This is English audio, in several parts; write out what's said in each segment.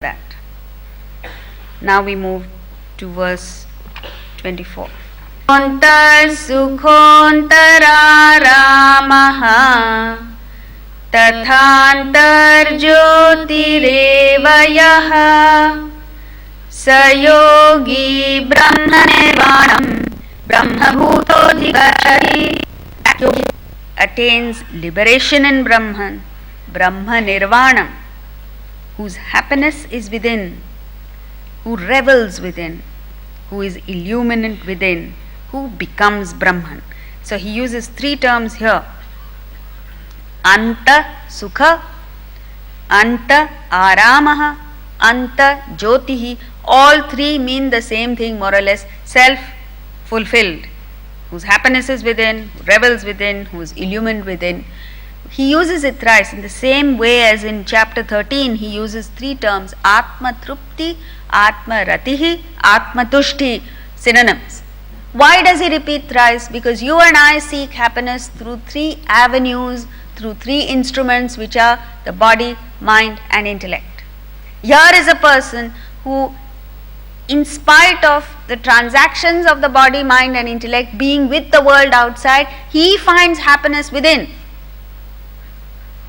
that. Now we move to verse 24. Antar sukhontararamah tathantar jyotirevayah sayogi brahma nirvanam brahma bhutodhigachari. That yogi attains liberation in Brahman, Brahma nirvanam, whose happiness is within, who revels within, who is illuminant within, who becomes Brahman. So he uses three terms here: Anta Sukha, Anta Aramaha, Anta Jyotihi. All three mean the same thing, more or less: self-fulfilled, whose happiness is within, who revels within, who is illumined within. He uses it thrice in the same way as in chapter 13 he uses three terms: Atma Trupti, Atma Ratihi, Atma Tushti, synonyms. Why does he repeat thrice? Because you and I seek happiness through three avenues, through three instruments, which are the body, mind and intellect. Here is a person who, in spite of the transactions of the body, mind and intellect, being with the world outside, he finds happiness within.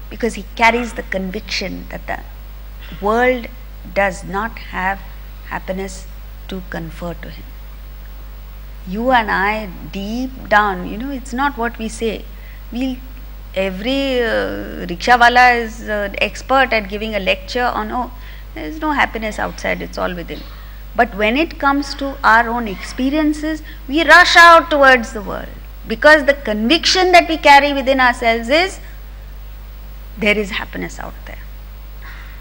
Because he carries the conviction that the world does not have happiness to confer to him. You and I, deep down, it's not what we say. Every rickshawala is expert at giving a lecture on, there is no happiness outside, it's all within. But when it comes to our own experiences, we rush out towards the world. Because the conviction that we carry within ourselves is, there is happiness out there.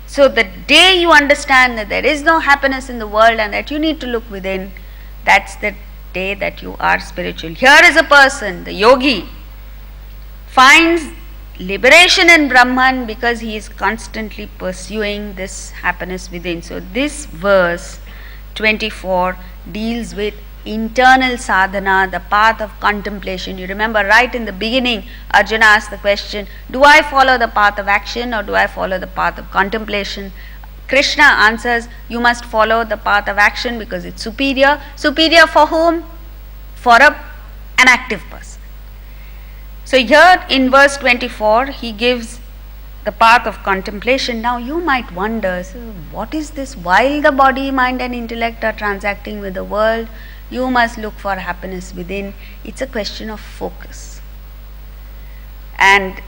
So the day you understand that there is no happiness in the world and that you need to look within, that's the day that you are spiritual. Here is a person, the yogi, finds liberation in Brahman because he is constantly pursuing this happiness within. So this verse 24 deals with internal sadhana, the path of contemplation. You remember right in the beginning, Arjuna asked the question, do I follow the path of action or do I follow the path of contemplation? Krishna answers, you must follow the path of action because it's superior. Superior for whom? For an active person. So here in verse 24, he gives the path of contemplation. Now you might wonder, so what is this? While the body, mind and intellect are transacting with the world, you must look for happiness within. It's a question of focus. And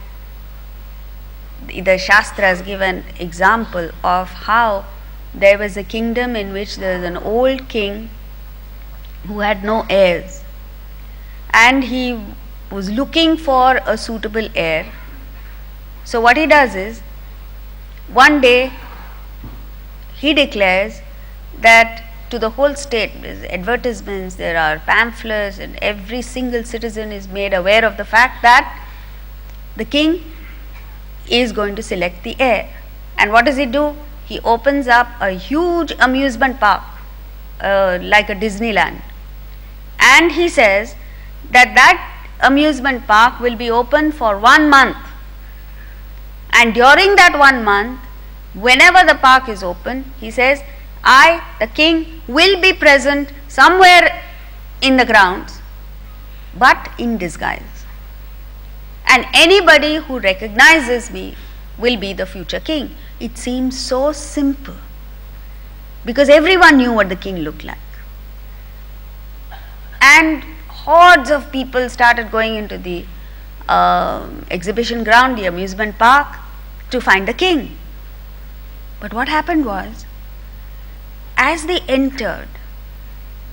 the Shastras give an example of how there was a kingdom in which there was an old king who had no heirs. And he was looking for a suitable heir. So what he does is, one day he declares that to the whole state, there's advertisements, there are pamphlets, and every single citizen is made aware of the fact that the king is going to select the heir. And what does he do? He opens up a huge amusement park, like a Disneyland. And he says that amusement park will be open for 1 month. And during that 1 month, whenever the park is open, he says, I, the king, will be present somewhere in the grounds, but in disguise. And anybody who recognizes me will be the future king. It seems so simple, because everyone knew what the king looked like. And hordes of people started going into the exhibition ground, the amusement park, to find the king. But what happened was, as they entered,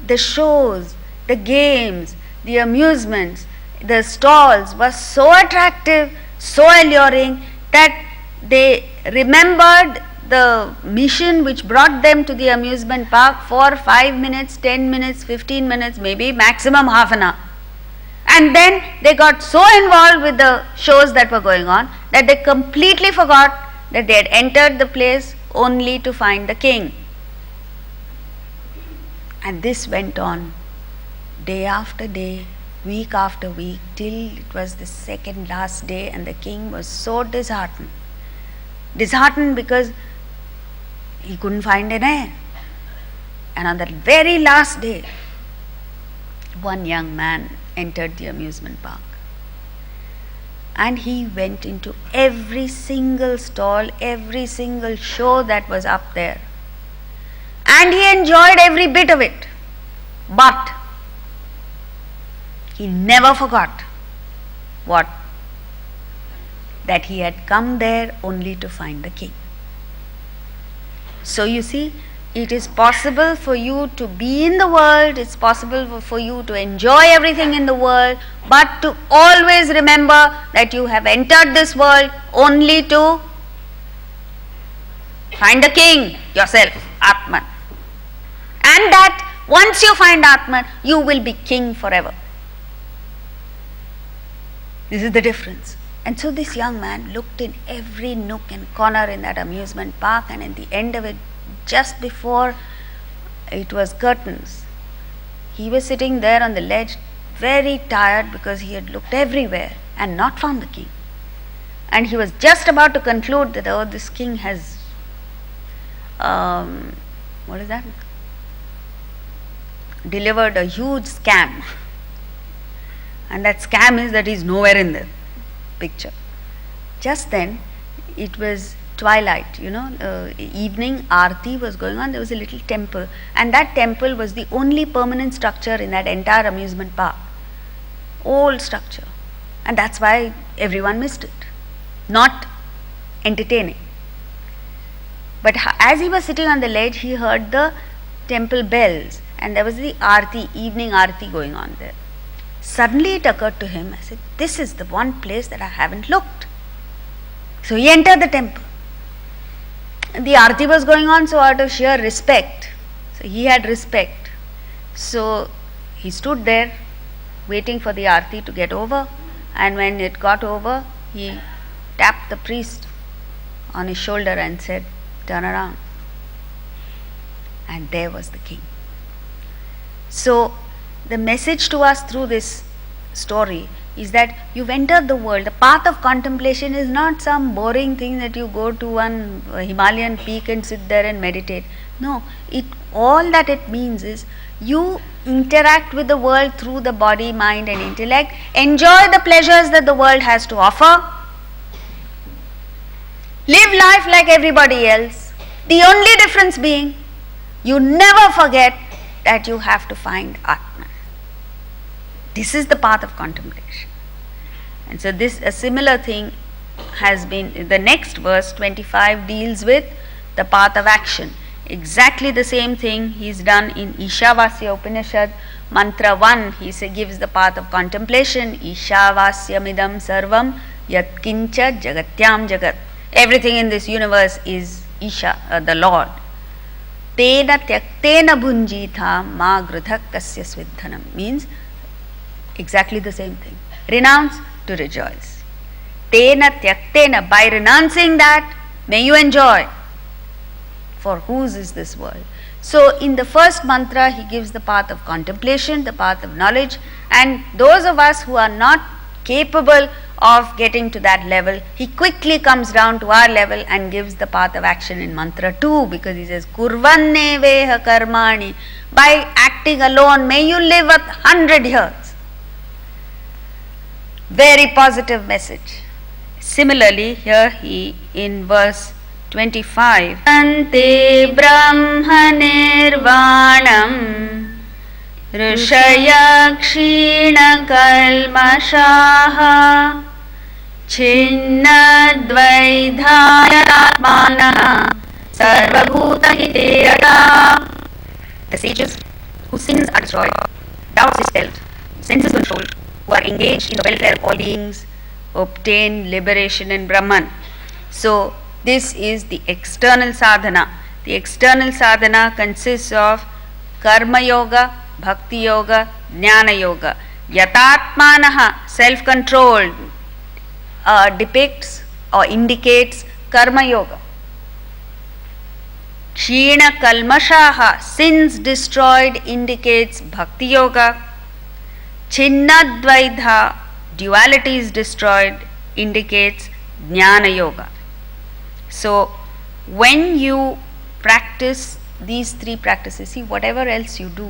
the shows, the games, the amusements, the stalls were so attractive, so alluring, that they remembered the mission which brought them to the amusement park for 5 minutes, 10 minutes, 15 minutes, maybe maximum half an hour. And then they got so involved with the shows that were going on that they completely forgot that they had entered the place only to find the king. And this went on day after day, week after week, till it was the second last day, and the king was so disheartened. Disheartened because he couldn't find an air. And on the very last day, one young man entered the amusement park. And he went into every single stall, every single show that was up there. And he enjoyed every bit of it. But he never forgot what? That he had come there only to find the king. So you see, it is possible for you to be in the world, it's possible for you to enjoy everything in the world, but to always remember that you have entered this world only to find the king, yourself, Atman. And that once you find Atman, you will be king forever. This is the difference. And so this young man looked in every nook and corner in that amusement park, and at the end of it, just before it was curtains, he was sitting there on the ledge, very tired because he had looked everywhere and not found the king. And he was just about to conclude that, oh, this king has, what is that? Delivered a huge scam. And that scam is that he is nowhere in the picture. Just then, it was twilight, evening aarti was going on. There was a little temple, and that temple was the only permanent structure in that entire amusement park. Old structure. And that's why everyone missed it. Not entertaining. But as he was sitting on the ledge, he heard the temple bells, and there was the aarti, evening aarti going on there. Suddenly it occurred to him, I said, this is the one place that I haven't looked. So he entered the temple. The aarti was going on, so out of sheer respect, so he had respect. So he stood there waiting for the aarti to get over, and when it got over, he tapped the priest on his shoulder and said, turn around. And there was the king. So the message to us through this story is that you've entered the world. The path of contemplation is not some boring thing that you go to one Himalayan peak and sit there and meditate. No, all that it means is you interact with the world through the body, mind and intellect, enjoy the pleasures that the world has to offer, live life like everybody else. The only difference being, you never forget that you have to find Atman. This is the path of contemplation. And so a similar thing has been, the next verse 25 deals with the path of action. Exactly the same thing he's done in Ishavasya Upanishad. Mantra 1, he gives the path of contemplation. Ishavasyamidam sarvam yat kincha jagatyam jagat. Everything in this universe is Isha, the Lord. Tena tyaktena bhunjitha ma grudha kasya svidhanam. Means exactly the same thing. Renounce to rejoice. Tena tyaktena, by renouncing that, may you enjoy. For whose is this world? So in the first mantra, he gives the path of contemplation, the path of knowledge, and those of us who are not capable of getting to that level, he quickly comes down to our level and gives the path of action in mantra 2, because he says, Kurvanne veha karmani, by acting alone, may you live 100 years. Very positive message. Similarly, here he, in verse 25, Ante brahma nirvanam rishaya kshina kalmashaha chinna dvaidhaya atmana sarvabhuta hiterata. The sages whose sins are destroyed, doubts dispelled, senses controlled, who are engaged in the welfare of all beings, obtain liberation in Brahman. So this is the external sadhana. The external sadhana consists of karma yoga, bhakti yoga, jnana yoga. Yatatmanaha, self-control, depicts or indicates karma yoga. Kshina kalmashaha, sins destroyed, indicates bhakti yoga. Chinnadvaidha, duality is destroyed, indicates jnana yoga. So when you practice these three practices, see, whatever else you do,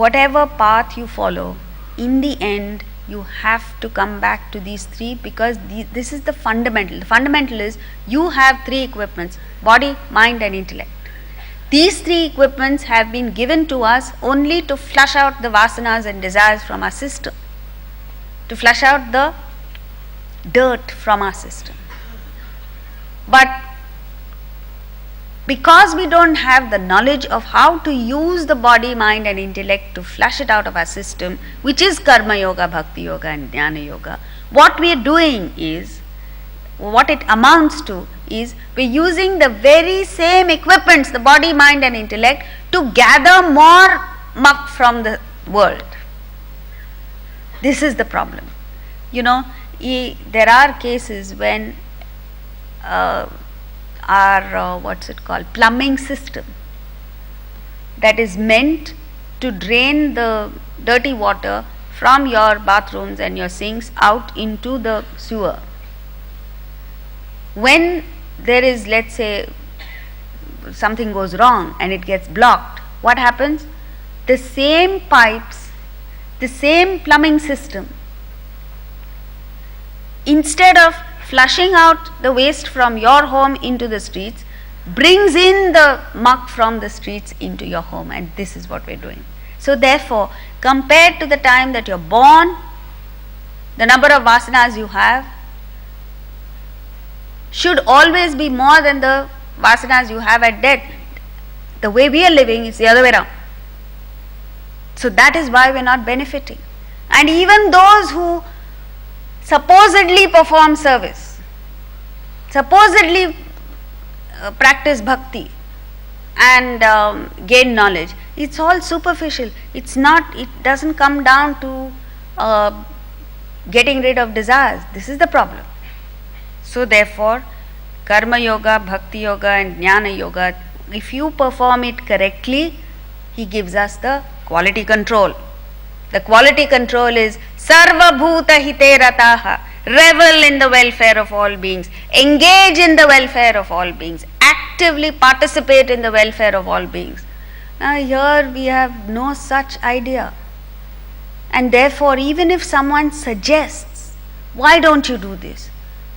whatever path you follow, in the end you have to come back to these three, because this is the fundamental. The fundamental is you have three equipments: body, mind and intellect. These three equipments have been given to us only to flush out the vasanas and desires from our system, to flush out the dirt from our system. But because we don't have the knowledge of how to use the body, mind and intellect to flush it out of our system, which is karma yoga, bhakti yoga and jnana yoga, what we are doing is, what it amounts to is, we're using the very same equipments, the body, mind and intellect, to gather more muck from the world. This is the problem. You know, there are cases when our what's it called, plumbing system, that is meant to drain the dirty water from your bathrooms and your sinks out into the sewer. When there is, let's say, something goes wrong and it gets blocked, what happens? The same pipes, the same plumbing system, instead of flushing out the waste from your home into the streets, brings in the muck from the streets into your home, and this is what we're doing. So therefore, compared to the time that you're born, the number of vasanas you have should always be more than the vasanas you have at death. The way we are living is the other way around. So that is why we're not benefiting. And even those who supposedly perform service, supposedly practice bhakti and gain knowledge, it's all superficial. It's not, it doesn't come down to getting rid of desires. This is the problem. So therefore, karma yoga, bhakti yoga and jnana yoga, if you perform it correctly, he gives us the quality control. The quality control is sarva bhuta hite rataha, revel in the welfare of all beings, engage in the welfare of all beings, actively participate in the welfare of all beings. Now here we have no such idea, and therefore even if someone suggests, why don't you do this?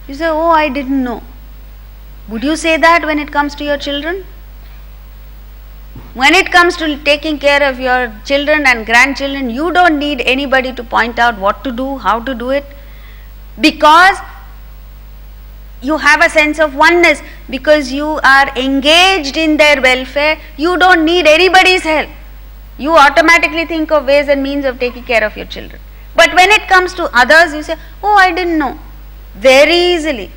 You say, oh, I didn't know. Would you say that when it comes to your children? When it comes to taking care of your children and grandchildren, you don't need anybody to point out what to do, how to do it, because you have a sense of oneness, because you are engaged in their welfare. You don't need anybody's help. You automatically think of ways and means of taking care of your children. But when it comes to others, you say, oh, I didn't know. Very easily.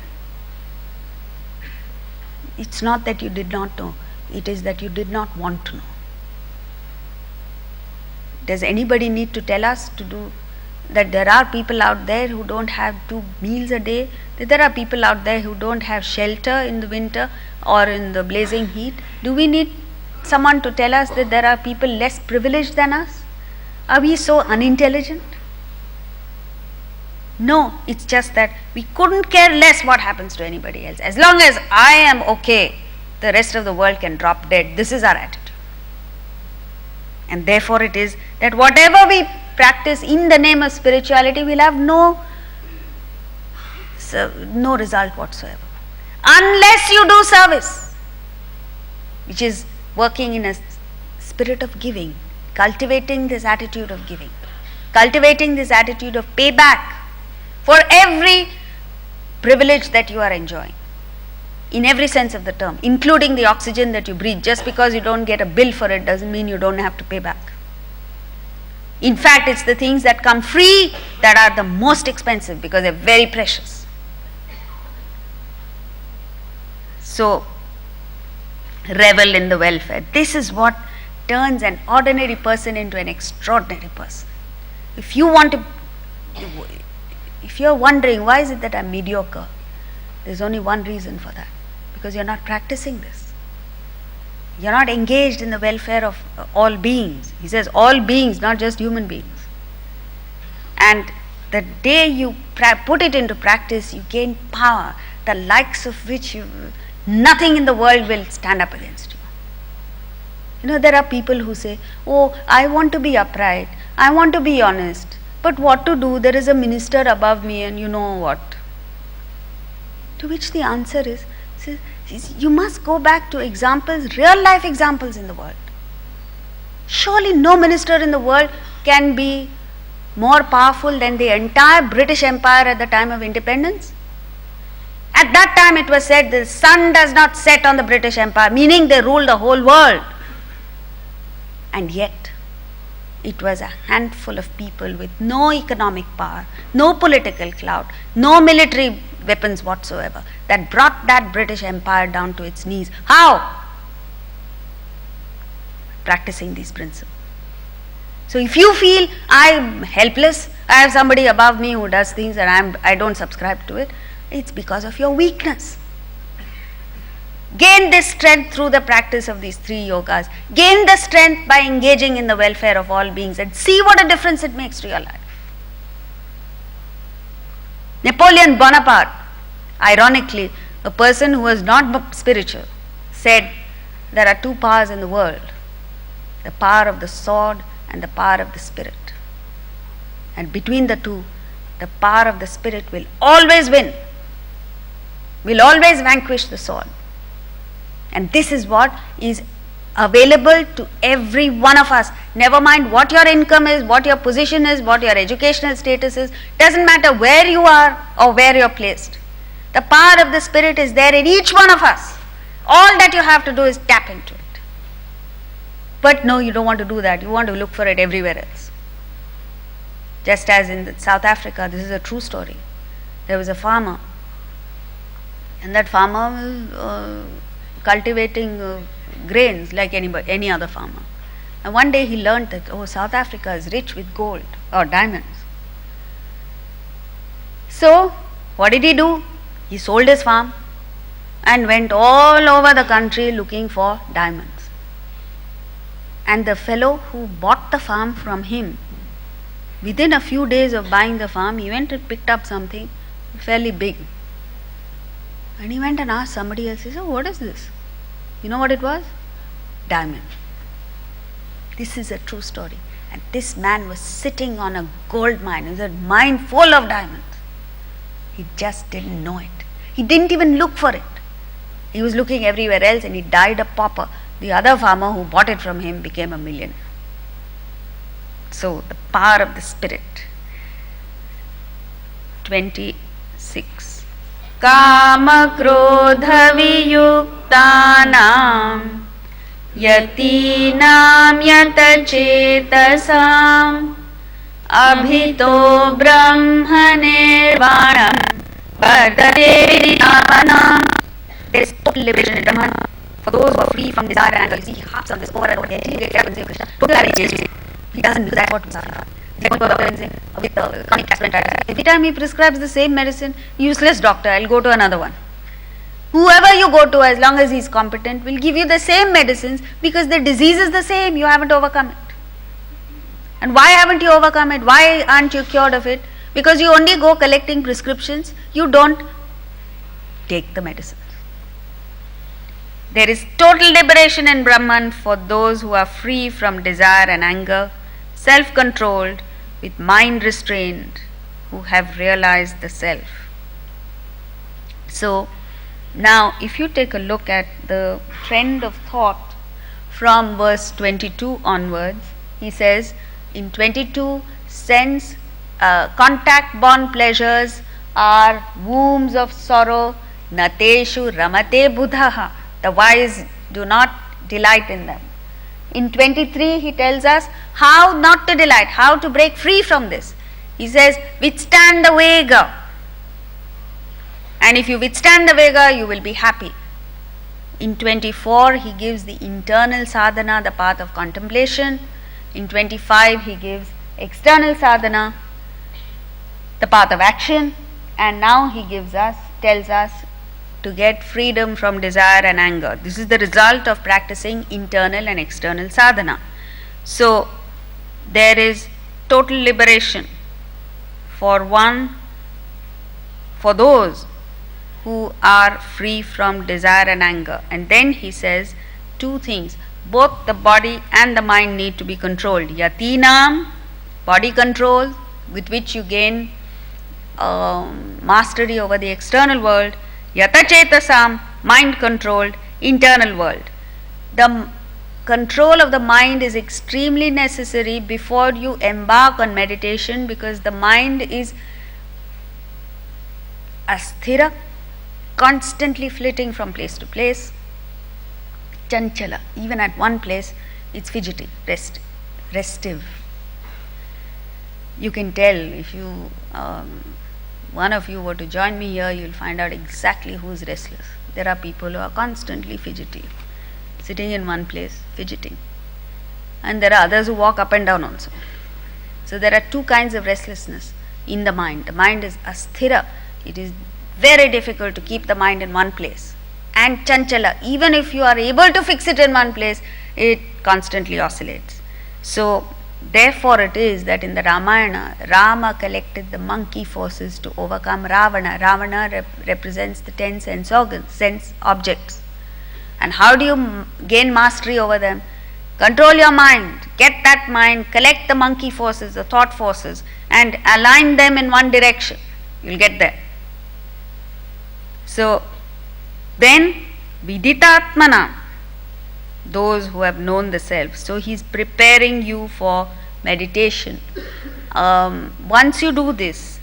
It's not that you did not know. It is that you did not want to know. Does anybody need to tell us to do that? There are people out there who don't have 2 meals a day, that there are people out there who don't have shelter in the winter or in the blazing heat. Do we need someone to tell us that there are people less privileged than us? Are we so unintelligent? No, it's just that we couldn't care less what happens to anybody else. As long as I am okay, the rest of the world can drop dead. This is our attitude. And therefore it is that whatever we practice in the name of spirituality will have no result whatsoever, unless you do service, which is working in a spirit of giving, cultivating this attitude of giving, cultivating this attitude of payback for every privilege that you are enjoying, in every sense of the term, including the oxygen that you breathe. Just because you don't get a bill for it doesn't mean you don't have to pay back. In fact, it's the things that come free that are the most expensive, because they're very precious. So, revel in the welfare. This is what turns an ordinary person into an extraordinary person. If you want to, if you're wondering why is it that I'm mediocre, there's only one reason for that. Because you're not practicing this. You're not engaged in the welfare of all beings. He says all beings, not just human beings. And the day you put it into practice, you gain power, the likes of which Nothing in the world will stand up against you. There are people who say, oh, I want to be upright, I want to be honest, but what to do? There is a minister above me and you know what. To which the answer is, you must go back to examples, real life examples in the world. Surely no minister in the world can be more powerful than the entire British Empire at the time of independence. At that time it was said the sun does not set on the British Empire, meaning they ruled the whole world. And yet, it was a handful of people with no economic power, no political clout, no military weapons whatsoever that brought that British Empire down to its knees. How? Practicing these principles. So if you feel I'm helpless, I have somebody above me who does things and I don't subscribe to it, it's because of your weakness. Gain this strength through the practice of these 3 yogas. Gain the strength by engaging in the welfare of all beings and see what a difference it makes to your life. Napoleon Bonaparte, ironically, a person who was not spiritual, said there are 2 powers in the world, the power of the sword and the power of the spirit. And between the two, the power of the spirit will always win, will always vanquish the sword. And this is what is available to every one of us. Never mind what your income is, what your position is, what your educational status is. Doesn't matter where you are or where you're placed. The power of the spirit is there in each one of us. All that you have to do is tap into it. But no, you don't want to do that. You want to look for it everywhere else. Just as in South Africa, this is a true story. There was a farmer, and that farmer was cultivating grains like any other farmer. And one day he learned that, South Africa is rich with gold or diamonds. So, what did he do? He sold his farm and went all over the country looking for diamonds. And the fellow who bought the farm from him, within a few days of buying the farm, he went and picked up something fairly big. And he went and asked somebody else, he said, what is this? You know what it was? Diamond. This is a true story. And this man was sitting on a gold mine. It was a mine full of diamonds. He just didn't know it. He didn't even look for it. He was looking everywhere else and he died a pauper. The other farmer who bought it from him became a millionaire. So, the power of the spirit. 26. Kama krodha viyuktanam yatinam yatachetasam abhito brahma nirvanam vardate viditapanam. There is total liberation in Brahman for those who are free from desire and anger. You see, he harps on this over and over again. He gets up and say Krishna. Total liberation. He doesn't do that. What is happening? With the chronic gastroenteritis. Every time he prescribes the same medicine, useless doctor, I'll go to another one. Whoever you go to, as long as he is competent, will give you the same medicines because the disease is the same. You haven't overcome it. And why haven't you overcome it? Why aren't you cured of it? Because you only go collecting prescriptions. You don't take the medicines. There is total liberation in Brahman for those who are free from desire and anger, self-controlled, with mind restrained, who have realized the self. So, now if you take a look at the trend of thought from verse 22 onwards, he says, in 22, sense, contact born pleasures are wombs of sorrow, nateshu ramate buddhaha. The wise do not delight in them. In 23, he tells us how not to delight, how to break free from this. He says, withstand the vega. And if you withstand the vega, you will be happy. In 24, he gives the internal sadhana, the path of contemplation. In 25, he gives external sadhana, the path of action. And now he tells us to get freedom from desire and anger. This is the result of practicing internal and external sadhana. So, there is total liberation for those who are free from desire and anger. And then he says two things. Both the body and the mind need to be controlled. Yatinam, body control, with which you gain mastery over the external world. Yatachetasam, mind controlled, internal world. The control of the mind is extremely necessary before you embark on meditation, because the mind is asthira, constantly flitting from place to place. Chanchala, even at one place it's fidgety, restive. You can tell if you one of you were to join me here, you'll find out exactly who's restless. There are people who are constantly fidgety, sitting in one place, fidgeting. And there are others who walk up and down also. So there are two kinds of restlessness in the mind. The mind is asthira. It is very difficult to keep the mind in one place. And chanchala, even if you are able to fix it in one place, it constantly oscillates. So therefore it is that in the Ramayana, Rama collected the monkey forces to overcome Ravana. Ravana represents the 10 sense organs, sense objects. And how do you gain mastery over them? Control your mind, get that mind, collect the monkey forces, the thought forces, and align them in one direction. You'll get there. So then viditatmana, those who have known the self. So he is preparing you for meditation. Once you do this,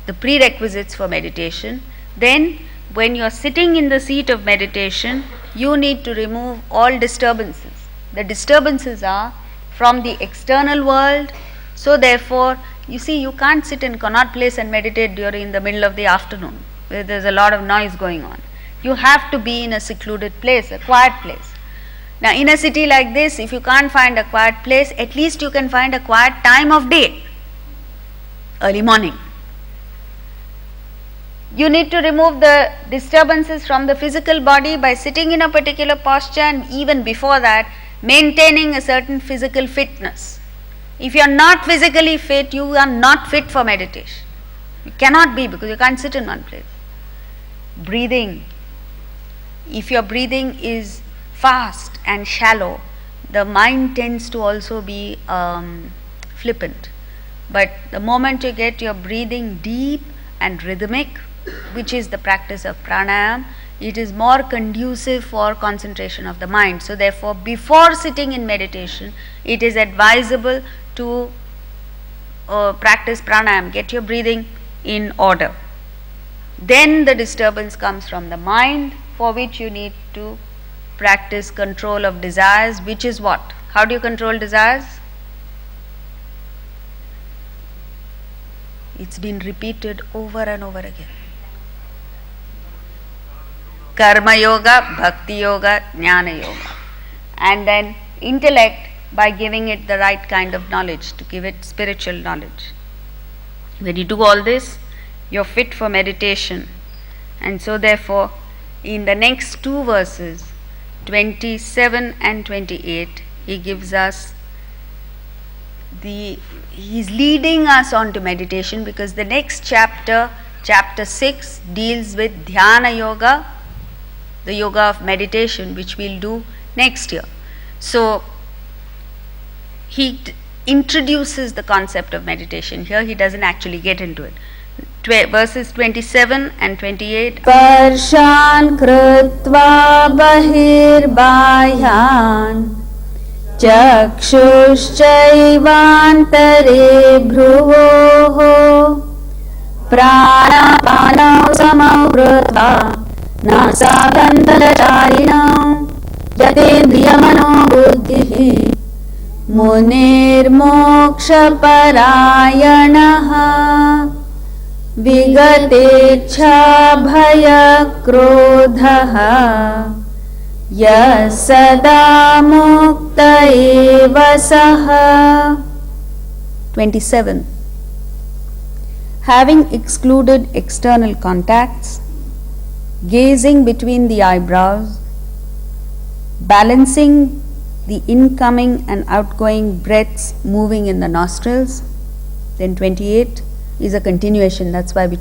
the prerequisites for meditation, then when you are sitting in the seat of meditation, you need to remove all disturbances. The disturbances are from the external world. So therefore, you see, you can't sit in Connaught Place and meditate during the middle of the afternoon, where there's a lot of noise going on. You have to be in a secluded place, a quiet place. Now in a city like this, if you can't find a quiet place, at least you can find a quiet time of day, early morning. You need to remove the disturbances from the physical body by sitting in a particular posture, and even before that, maintaining a certain physical fitness. If you are not physically fit, you are not fit for meditation. You cannot be, because you can't sit in one place. Breathing. If your breathing is fast and shallow, the mind tends to also be flippant. But the moment you get your breathing deep and rhythmic, which is the practice of pranayama, it is more conducive for concentration of the mind. So therefore, before sitting in meditation, it is advisable to practice pranayama, get your breathing in order. Then the disturbance comes from the mind, for which you need to practice control of desires, which is what? How do you control desires? It's been repeated over and over again. Karma yoga, bhakti yoga, jnana yoga. And then intellect, by giving it the right kind of knowledge, to give it spiritual knowledge. When you do all this, you're fit for meditation. And so therefore, in the next two verses, 27 and 28, he gives us he's leading us on to meditation, because the next chapter, chapter 6, deals with dhyana yoga, the yoga of meditation, which we'll do next year. So he introduces the concept of meditation. Here he doesn't actually get into it. Verses 27 and 28. Parshan krutva bahirbayan chakshushchaivantare bhruvoho pranapanau samavritva nasagandharacharinam yatendriyamano buddhihi munirmokshaparayanah vigatecha bhaya krodha yasada mukta eva saha. 27. Having excluded external contacts, gazing between the eyebrows, balancing the incoming and outgoing breaths moving in the nostrils. Then 28 is a continuation. That's why we